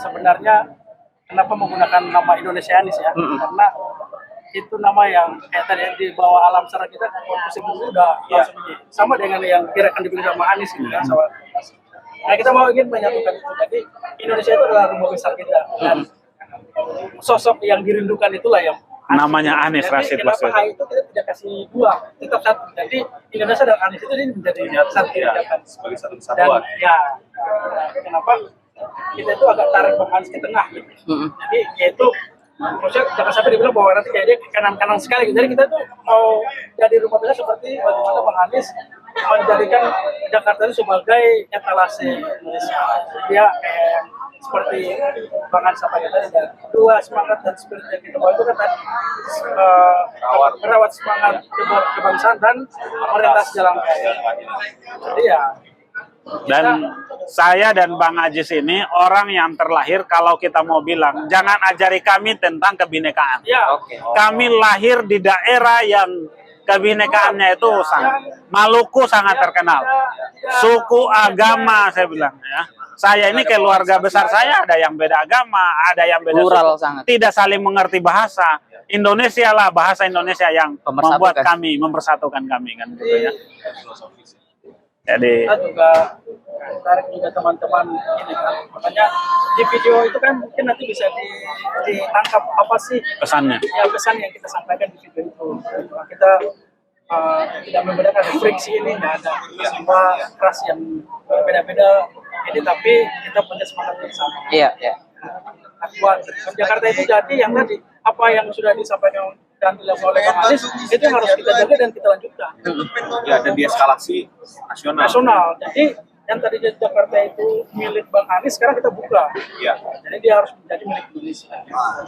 sebenarnya kenapa menggunakan nama Indonesianis ya? Karena itu nama yang kayak tadi di bawah alam secara kita korpus itu udah langsung sama dengan yang kira-kira dipilih sama Anies gitu kan. Nah kita mau ingin menyatukan itu. Jadi Indonesia itu adalah rumah besar kita dan sosok yang dirindukan itulah yang namanya Anies Rashid Baswedan. Kenapa itu kita tidak kasih dua, tetap satu. Jadi Indonesia dan Anies itu menjadi satu sebagai satu kesatuan. Dan ya kenapa kita itu agak tarik Bang Anies ke tengah gitu. Jadi yaitu maksudnya jangan sampai dibilang bahwa nanti kayak dia kanan-kanan sekali gitu. Jadi kita tuh mau jadi rumah besar seperti bagaimana Bang Anies menjadikan Jakarta itu sebagai etalase Indonesia. Dia seperti Bang Anies sampaikan tadi, dua semangat dan spirit yang kita bawa itu kan tadi merawat semangat kebangsaan dan melintas jalan kaya. Jadi ya. Dan saya dan Bang Ajis ini orang yang terlahir, kalau kita mau bilang, jangan ajari kami tentang kebinekaan. Ya. Kami lahir di daerah yang kebinekaannya itu Maluku sangat terkenal. Suku, agama, saya bilang ya. Saya ini keluarga besar saya ada yang beda agama, ada yang beda plural suku, sangat. tidak saling mengerti bahasa. Indonesia lah, bahasa Indonesia yang membuat kami, mempersatukan kami kan gitu ya. Jadi kita juga tarik juga teman-teman ini kan, makanya di video itu kan mungkin nanti bisa ditangkap apa sih pesannya. Ya pesan yang kita sampaikan di video itu. Kita tidak membedakan friksi ini, nggak ada semua ras yang berbeda-beda ini, tapi kita punya semangat bersama. Iya, iya. Kuat. Jakarta itu jadi yang tadi apa yang sudah disampaikan dan dilakukan oleh Bang Anies itu yang harus kita jaga dan kita lanjutkan. Ya, dan dieskalasi nasional. Jadi yang tadi Jakarta itu milik Bang Anies sekarang kita buka. Ya. Jadi dia harus menjadi milik Indonesia.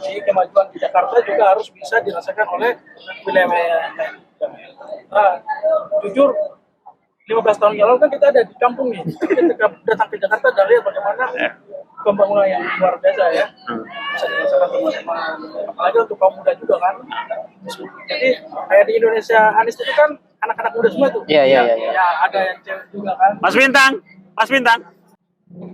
Jadi kemajuan di Jakarta juga harus bisa dirasakan oleh wilayah lain. Jujur 15 tahun yang lalu kan kita ada di kampung nih. Kita datang ke Jakarta dan lihat bagaimana pembangunan yang luar biasa ya. Bisa dirasakan teman-teman. Apalagi untuk kaum muda juga kan. Jadi kayak di Indonesia Anies itu kan anak-anak muda semua tuh. Iya. Ya ada yang cewek juga kan. Mas Bintang.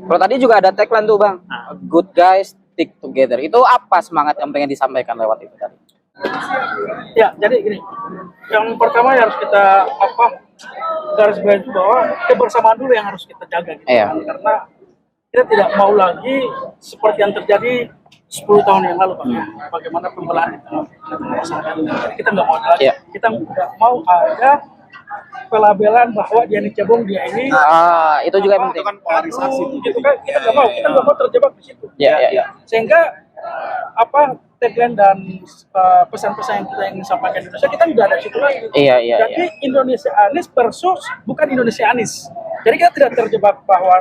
Kalau tadi juga ada tagline tuh Bang, good guys stick together. Itu apa semangat yang pengen disampaikan lewat itu tadi? Ya, jadi gini. Yang pertama yang harus kita garis bawahi itu bahwa kebersamaan dulu yang harus kita jaga gitu. Iya. Karena kita tidak mau lagi seperti yang terjadi 10 tahun yang lalu Pak. Bagaimana pembelaan itu masyarakat. Kita nggak mau lagi. Iya. Kita nggak mau ada pelabelan bahwa dia ini cebong, dia ini itu juga yang penting. Itu kan polarisasi gitu kan. Kita nggak mau terjebak di situ. Iya. Sehingga tagline dan pesan-pesan yang kita ingin sampaikan di Indonesia kita nggak ada situ lagi. Iya. Jadi Indonesia Anies versus bukan Indonesia Anies. Jadi kita tidak terjebak bahwa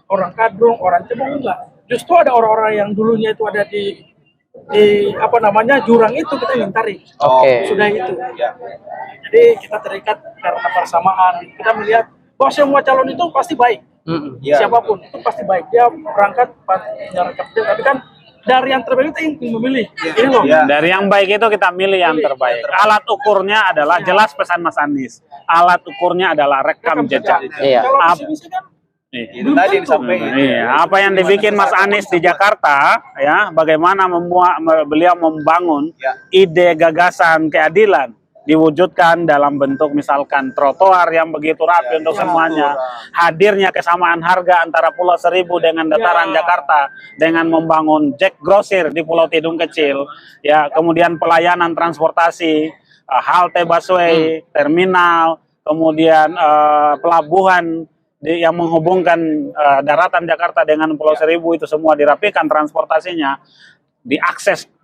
orang kadrung, orang cebong, enggak. Justru ada orang-orang yang dulunya itu ada di jurang itu kita ingin tarik. Oke. Sudah itu. Jadi kita terikat karena persamaan. Kita melihat bahwa semua calon itu pasti baik. Siapapun itu pasti baik. Dia berangkat jalan kerja, tapi kan dari yang terbaik itu ingin memilih. Ini loh. Dari yang baik itu kita milih yang terbaik. Alat ukurnya adalah jelas pesan Mas Anies. Alat ukurnya adalah rekam jejak. Iya. Kalau visi kan Itu tadi yang disampaikan. Apa yang dibikin Mas Anies di Jakarta, ya, bagaimana beliau membangun ide gagasan keadilan diwujudkan dalam bentuk misalkan trotoar yang begitu rapi untuk semuanya, hadirnya kesamaan harga antara Pulau Seribu dengan dataran Jakarta dengan membangun Jack Grosir di Pulau Tidung kecil, ya, kemudian pelayanan transportasi, halte busway, terminal, kemudian pelabuhan yang menghubungkan daratan Jakarta dengan Pulau Seribu, itu semua dirapikan transportasinya,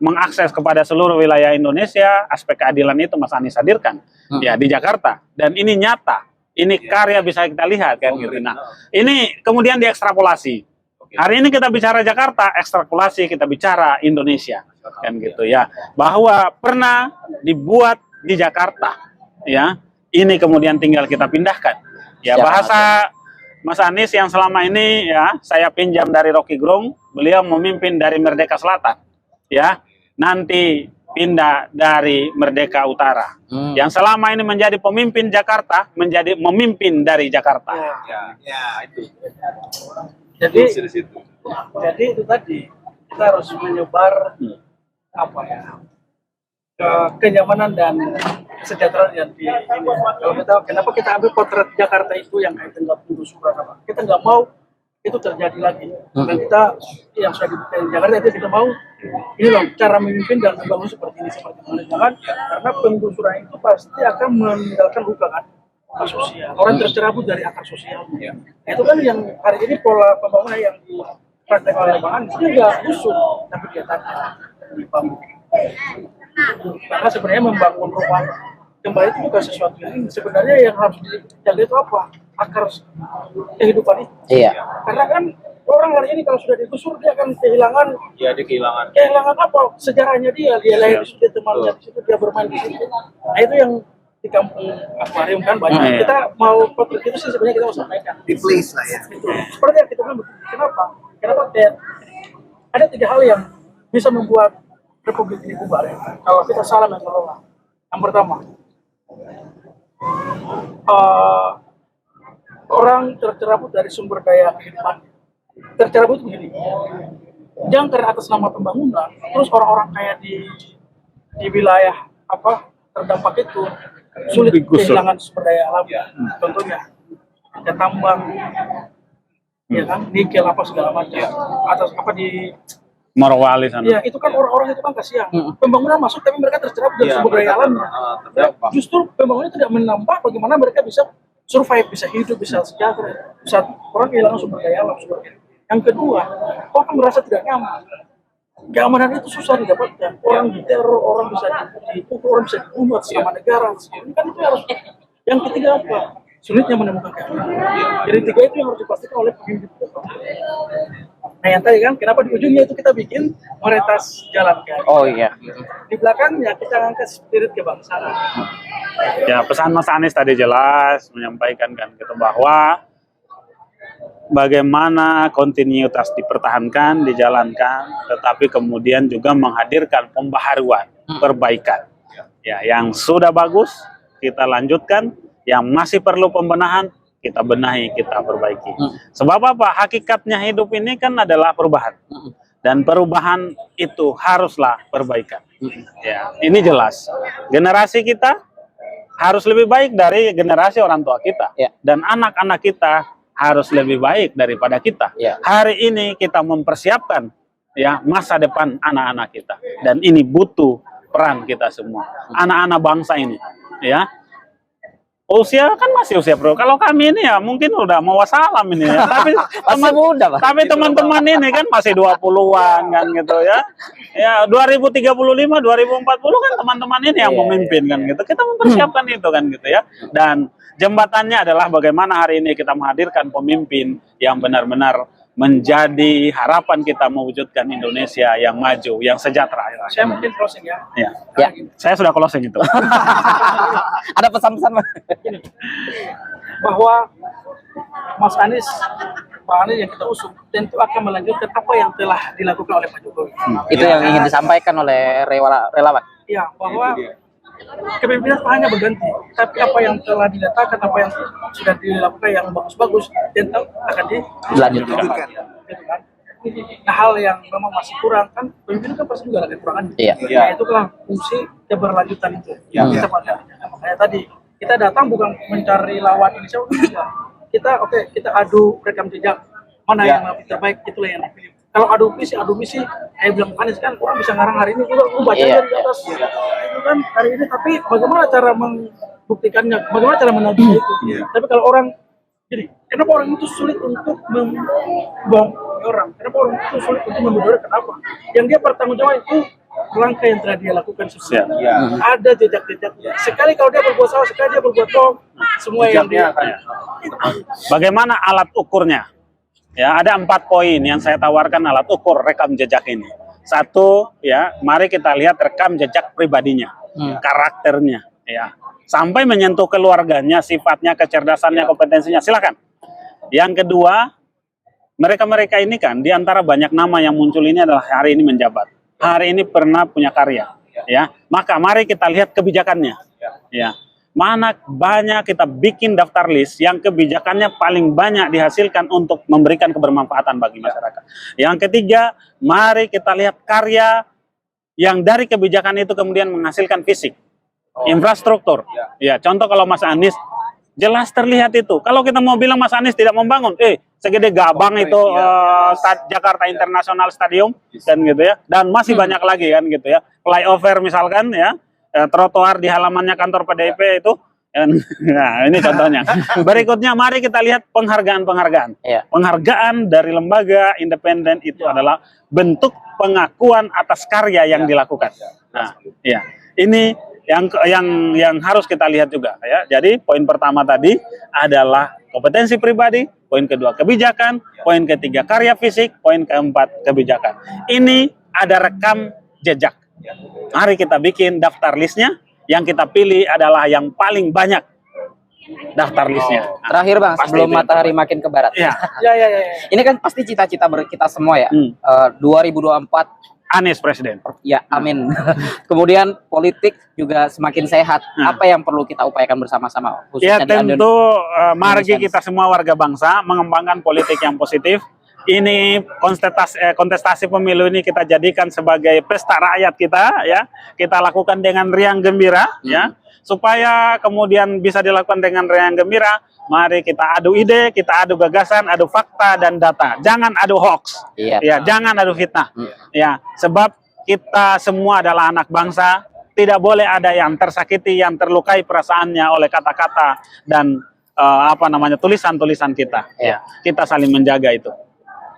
mengakses kepada seluruh wilayah Indonesia. Aspek keadilan itu Mas Anies hadirkan ya di Jakarta, dan ini nyata, ini karya bisa kita lihat kan gitu. Nah, ini kemudian diekstrapolasi. Hari ini kita bicara Jakarta, ekstrapolasi kita bicara Indonesia kan gitu ya, bahwa pernah dibuat di Jakarta ya, ini kemudian tinggal kita pindahkan ya. Bahasa Mas Anies yang selama ini ya saya pinjam dari Rocky Gerung, beliau memimpin dari Merdeka Selatan. Ya, nanti pindah dari Merdeka Utara. Yang selama ini menjadi pemimpin Jakarta, menjadi memimpin dari Jakarta. Ya, itu. Jadi Di situ. jadi itu tadi kita harus menyebar apa ya kenyamanan dan kesejahteraan yang di ini. Kalau kita kenapa kita ambil potret Jakarta itu yang kayak nggak penggusuran apa? Kita nggak mau itu terjadi lagi. Dan kita yang sudah dibuktikan di Jakarta itu kita mau ini loh cara memimpin dan membangun seperti ini seperti ini. Jangan karena penggusuran itu pasti akan meninggalkan luka kan sosial. Orang tercerabut dari akar sosialnya. Nah, itu kan yang hari ini pola pembangunan yang dipraktekkan oleh Bang Anies dia nggak usut tapi dia tanya dibangun. Karena sebenarnya membangun rumah kembali itu bukan sesuatu yang ini. Sebenarnya yang harus dijaga itu apa? Akar kehidupan itu. Iya. Karena kan orang hari ini kalau sudah digusur dia akan kehilangan Ya, dia kehilangan. apa? Sejarahnya dia lahir di situ, dia temannya di situ, dia bermain di situ. Nah itu yang di kampung akuarium kan banyak. Kita mau potret itu sih sebenarnya kita mau sampaikan. Di place lah ya. Itu. Seperti yang kita bilang, kenapa? Kenapa kayak ada 3 hal yang bisa membuat Republik ini bubar ya. Kalau kita salah mengelola. Yang pertama, orang tercerabut dari sumber daya kehidupan. Tercerabut begini, jangan karena atas nama pembangunan, terus orang-orang kayak di wilayah apa terdampak itu sulit kehilangan sumber daya alam. Contohnya, ada tambang, ya kan, nikel apa segala macam, atas apa di Morowali sana. ya itu kan orang-orang itu kan kasihan. Pembangunan masuk tapi mereka tercerabut dari Iya, sumber daya mereka alamnya. terdampak. Justru pembangunan tidak menambah bagaimana mereka bisa survive, bisa hidup, bisa sejahtera. Saat orang kehilangan sumber daya alam. Yang kedua, orang merasa tidak nyaman. Keamanan itu susah didapatkan. Orang diteror, orang bisa dipukul, orang bisa dibunuh sama negara. Ini kan itu harus. Yang ketiga apa? Sulitnya menemukan keamanan. Jadi 3 itu yang harus dipastikan oleh pemimpin. Nah yang tadi kan, kenapa di ujungnya itu kita bikin meretas jalan kaki. Oh iya. Di belakangnya kita angkat spirit kebangsaan. Ya, pesan Mas Anies tadi jelas menyampaikan kan gitu bahwa bagaimana kontinuitas dipertahankan, dijalankan, tetapi kemudian juga menghadirkan pembaharuan, perbaikan. Ya, yang sudah bagus kita lanjutkan, yang masih perlu pembenahan kita benahi, kita perbaiki. Sebab apa? Hakikatnya hidup ini kan adalah perubahan. Dan perubahan itu haruslah perbaikan. Ya, ini jelas. Generasi kita harus lebih baik dari generasi orang tua kita. Ya. Dan anak-anak kita harus lebih baik daripada kita. Ya. Hari ini kita mempersiapkan ya masa depan anak-anak kita. Dan ini butuh peran kita semua. Anak-anak bangsa ini, ya. Usia kan masih usia pro. Kalau kami ini ya mungkin udah mau wassalam ini ya. Tapi muda, Pak. tapi teman-teman ini kan masih 20-an kan gitu ya. Ya 2035, 2040 kan teman-teman ini yang memimpin kan gitu. Kita mempersiapkan itu kan gitu ya. Dan jembatannya adalah bagaimana hari ini kita menghadirkan pemimpin yang benar-benar menjadi harapan kita mewujudkan Indonesia yang maju, yang sejahtera. Saya mungkin closing ya. Ya. Ya. Saya sudah closing itu. Ada pesan-pesan, Mas? Bahwa Mas Anies, Pak Anies yang kita usung tentu akan melanjutkan apa yang telah dilakukan oleh Pak Jokowi. Itu yang ingin disampaikan oleh relawan. Ya, bahwa kepemimpinan hanya berganti, tapi apa yang telah diletakkan, apa yang sudah dilakukan yang bagus-bagus, tentu akan Dilanjutkan. Gitu kan. Nah, hal yang memang masih kurang kan, pemimpin kan pasti juga ada kekurangan. Iya. Nah, itu kan fungsi keberlanjutan itu. Kita pada makanya tadi kita datang bukan mencari lawan Indonesia, enggak. Kita adu rekam jejak mana yang lebih terbaik, itulah yang dipilih. Kalau adu misi, saya bilang Anies kan orang bisa ngarang hari ini juga, baca dari atas. Itu kan hari ini, tapi bagaimana cara membuktikannya, bagaimana cara menagihnya itu. Tapi kalau orang, jadi kenapa orang itu sulit untuk membuang orang? Kenapa orang itu sulit untuk membunuh? Kenapa? Yang dia bertanggung jawab itu langkah yang telah dia lakukan sebelumnya. Ada jejak-jejaknya. Sekali kalau dia berbuat salah, sekali dia berbuat bohong, semua yang dia Bagaimana alat ukurnya? Ya, ada 4 poin yang saya tawarkan alat ukur rekam jejak ini. 1, ya, mari kita lihat rekam jejak pribadinya, karakternya, ya, sampai menyentuh keluarganya, sifatnya, kecerdasannya, kompetensinya. Silakan. Yang kedua, mereka-mereka ini kan di antara banyak nama yang muncul ini adalah hari ini menjabat, hari ini pernah punya karya, ya. Maka mari kita lihat kebijakannya, ya. mana banyak kita bikin daftar list yang kebijakannya paling banyak dihasilkan untuk memberikan kebermanfaatan bagi masyarakat. Yang ketiga, mari kita lihat karya yang dari kebijakan itu kemudian menghasilkan fisik, infrastruktur. Ya, contoh kalau Mas Anies jelas terlihat itu. Kalau kita mau bilang Mas Anies tidak membangun, segede Gabang itu Jakarta International Stadium dan gitu ya, dan masih banyak lagi kan gitu ya, flyover misalkan ya, trotoar di halamannya kantor PDIP itu. Nah, ini contohnya. Berikutnya mari kita lihat penghargaan-penghargaan. Penghargaan dari lembaga independen itu adalah bentuk pengakuan atas karya yang dilakukan. Nah, ya. Ini yang harus kita lihat juga ya. Jadi poin pertama tadi adalah kompetensi pribadi, poin kedua kebijakan, poin ketiga karya fisik, poin keempat kebijakan. Ini ada rekam jejak. Mari kita bikin daftar listnya. Yang kita pilih adalah yang paling banyak daftar listnya. Terakhir Bang, sebelum matahari makin ke barat. Ya. Ini kan pasti cita-cita kita semua ya. 2024 Anies presiden. Ya, amin. Kemudian politik juga semakin sehat. Apa yang perlu kita upayakan bersama-sama? Ya tentu mari kita semua warga bangsa mengembangkan politik yang positif. Ini kontestasi pemilu ini kita jadikan sebagai pesta rakyat kita ya. Kita lakukan dengan riang gembira ya. Supaya kemudian bisa dilakukan dengan riang gembira, mari kita adu ide, kita adu gagasan, adu fakta dan data. Jangan adu hoax. Ya, jangan adu fitnah. Ya, sebab kita semua adalah anak bangsa, tidak boleh ada yang tersakiti, yang terlukai perasaannya oleh kata-kata dan tulisan-tulisan kita. Ya, kita saling menjaga itu.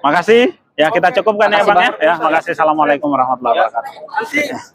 Makasih. Ya, kita cukupkan ya Bang ya. Ya, makasih. Assalamualaikum warahmatullahi wabarakatuh.